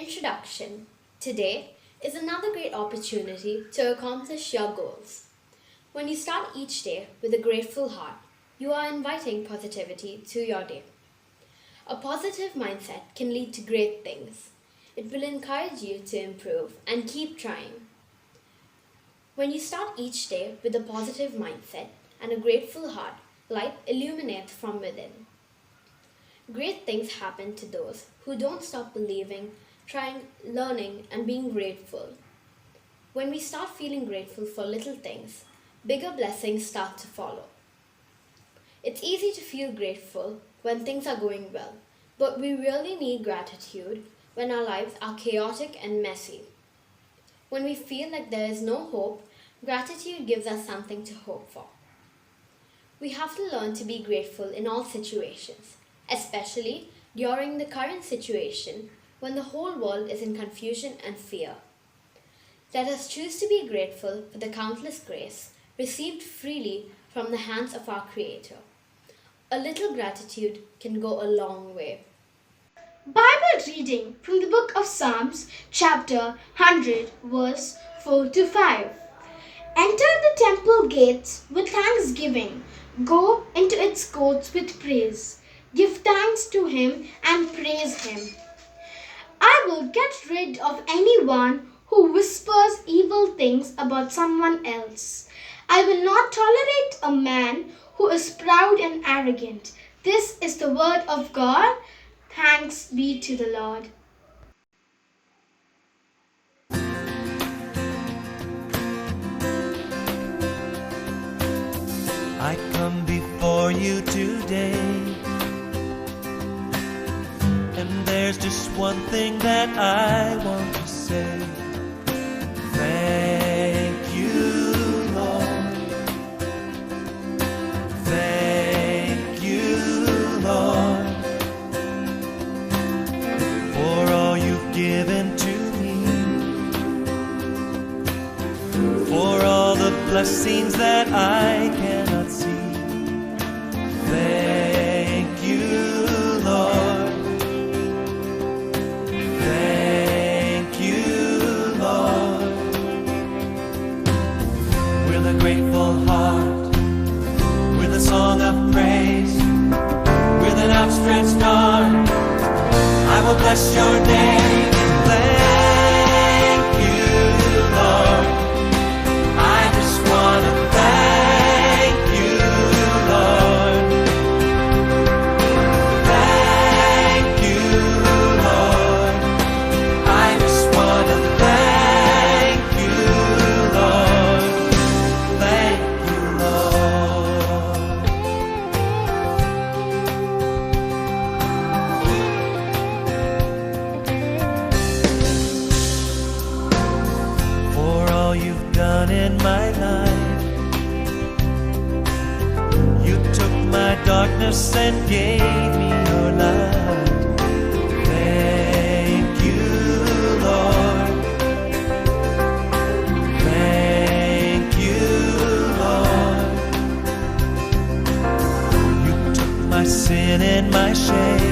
Introduction. Today is another great opportunity to accomplish your goals. When you start each day with a grateful heart, you are inviting positivity to your day. A positive mindset can lead to great things. It will encourage you to improve and keep trying. When you start each day with a positive mindset and a grateful heart, light illuminates from within. Great things happen to those who don't stop believing, trying, learning, and being grateful. When we start feeling grateful for little things, bigger blessings start to follow. It's easy to feel grateful when things are going well, but we really need gratitude when our lives are chaotic and messy. When we feel like there is no hope, gratitude gives us something to hope for. We have to learn to be grateful in all situations, especially during the current situation when the whole world is in confusion and fear. Let us choose to be grateful for the countless grace received freely from the hands of our Creator. A little gratitude can go a long way. Bible reading from the book of Psalms, chapter 100, verse 4 to 5. Enter the temple gates with thanksgiving. Go into its courts with praise. Give thanks to him and praise him. I will get rid of anyone who whispers evil things about someone else. I will not tolerate a man who is proud and arrogant. This is the word of God. Thanks be to the Lord. I come before you today, and there's just one thing that I want to say. Thank you, Lord. Thank you, Lord, for all you've given to me, for all the blessings that I cannot see. Thank you, Lord. Thank you, Lord. With a grateful heart, with a song of praise, with an outstretched arm, I will bless your name. Thank you, Lord. I just want to thank you, Lord. Thank you, Lord. I just want to thank you, Lord. Thank you, Lord. For all you've done in my life, you took my darkness and gave me your light. Thank you, Lord. Thank you, Lord. You took my sin and my shame.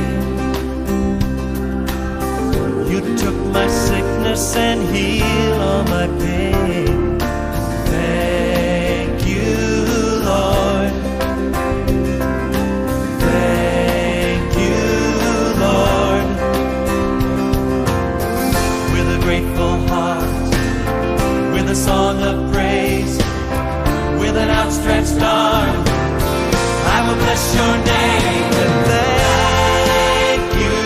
You took my sickness and healed all my pain. Thank you, Lord. Thank you, Lord. With a grateful heart, with a song of praise, with an outstretched arm, I will bless your name and thank you,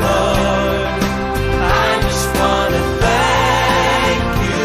Lord. I just want to thank you,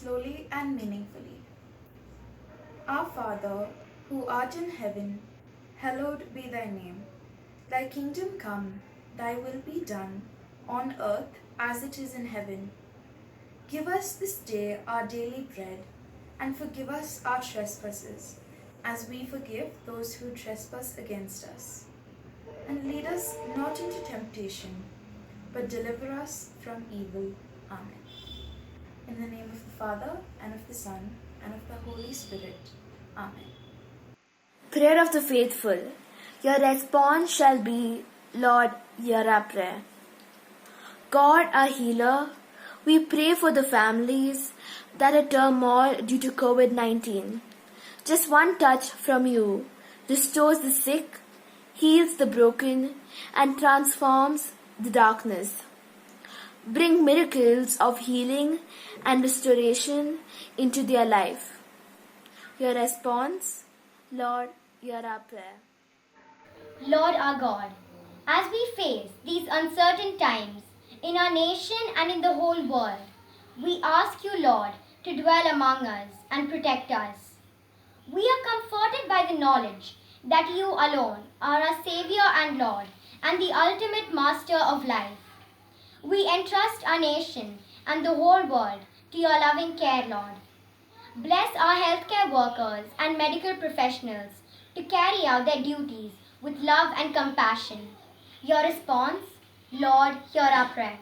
slowly and meaningfully. Our Father, who art in heaven, hallowed be thy name. Thy kingdom come, thy will be done, on earth as it is in heaven. Give us this day our daily bread, and forgive us our trespasses, as we forgive those who trespass against us. And lead us not into temptation, but deliver us from evil. Amen. In the name of the Father, and of the Son, and of the Holy Spirit. Amen. Prayer of the Faithful. Your response shall be, Lord, hear our prayer. God, our healer, we pray for the families that are turmoil due to COVID-19. Just one touch from you restores the sick, heals the broken, and transforms the darkness. Bring miracles of healing and restoration into their life. Your response, Lord, hear our prayer. Lord our God, as we face these uncertain times in our nation and in the whole world, we ask you, Lord, to dwell among us and protect us. We are comforted by the knowledge that you alone are our Savior and Lord and the ultimate Master of life. We entrust our nation and the whole world to your loving care, Lord. Bless our healthcare workers and medical professionals to carry out their duties with love and compassion. Your response, Lord, hear our prayer.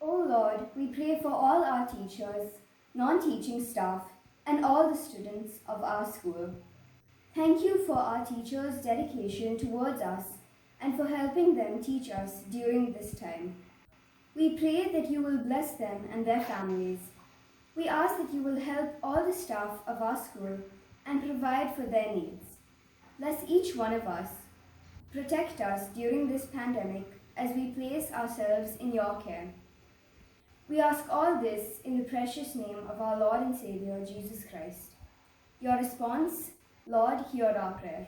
O Lord, we pray for all our teachers, non-teaching staff, and all the students of our school. Thank you for our teachers' dedication towards us and for helping them teach us during this time. We pray that you will bless them and their families. We ask that you will help all the staff of our school and provide for their needs. Bless each one of us. Protect us during this pandemic as we place ourselves in your care. We ask all this in the precious name of our Lord and Savior, Jesus Christ. Your response, Lord, hear our prayer.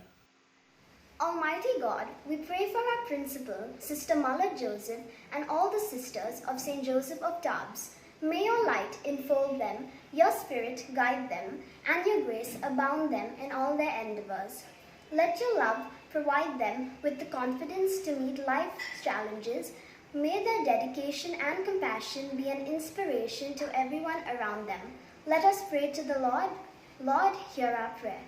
Almighty God, we pray for our principal, Sister Mullah Joseph, and all the sisters of St. Joseph of Tarbes. May your light enfold them, your spirit guide them, and your grace abound them in all their endeavors. Let your love provide them with the confidence to meet life's challenges. May their dedication and compassion be an inspiration to everyone around them. Let us pray to the Lord. Lord, hear our prayer.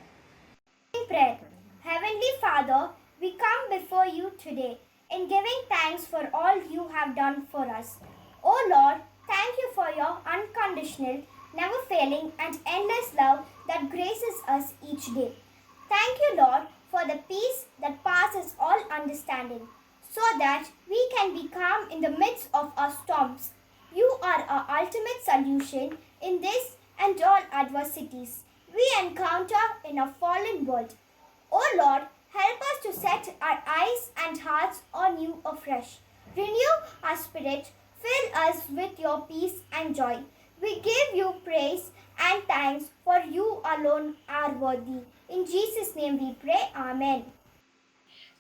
Prayer. Heavenly Father, we come before you today in giving thanks for all you have done for us. O Lord, thank you for your unconditional, never failing, and endless love that graces us each day. Thank you, Lord, for the peace that passes all understanding, so that we can be calm in the midst of our storms. You are our ultimate solution in this and all adversities we encounter in a fallen world. O Lord, help us to set our eyes and hearts on you afresh. Renew our spirit, fill us with your peace and joy. We give you praise and thanks, for you alone are worthy. In Jesus' name we pray, Amen.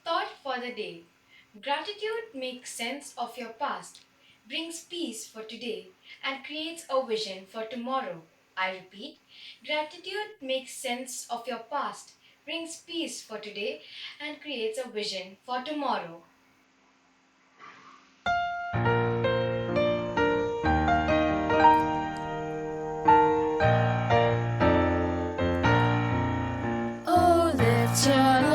Thought for the day. Gratitude makes sense of your past, brings peace for today, and creates a vision for tomorrow. I repeat, gratitude makes sense of your past, brings peace for today, and creates a vision for tomorrow. Oh, let your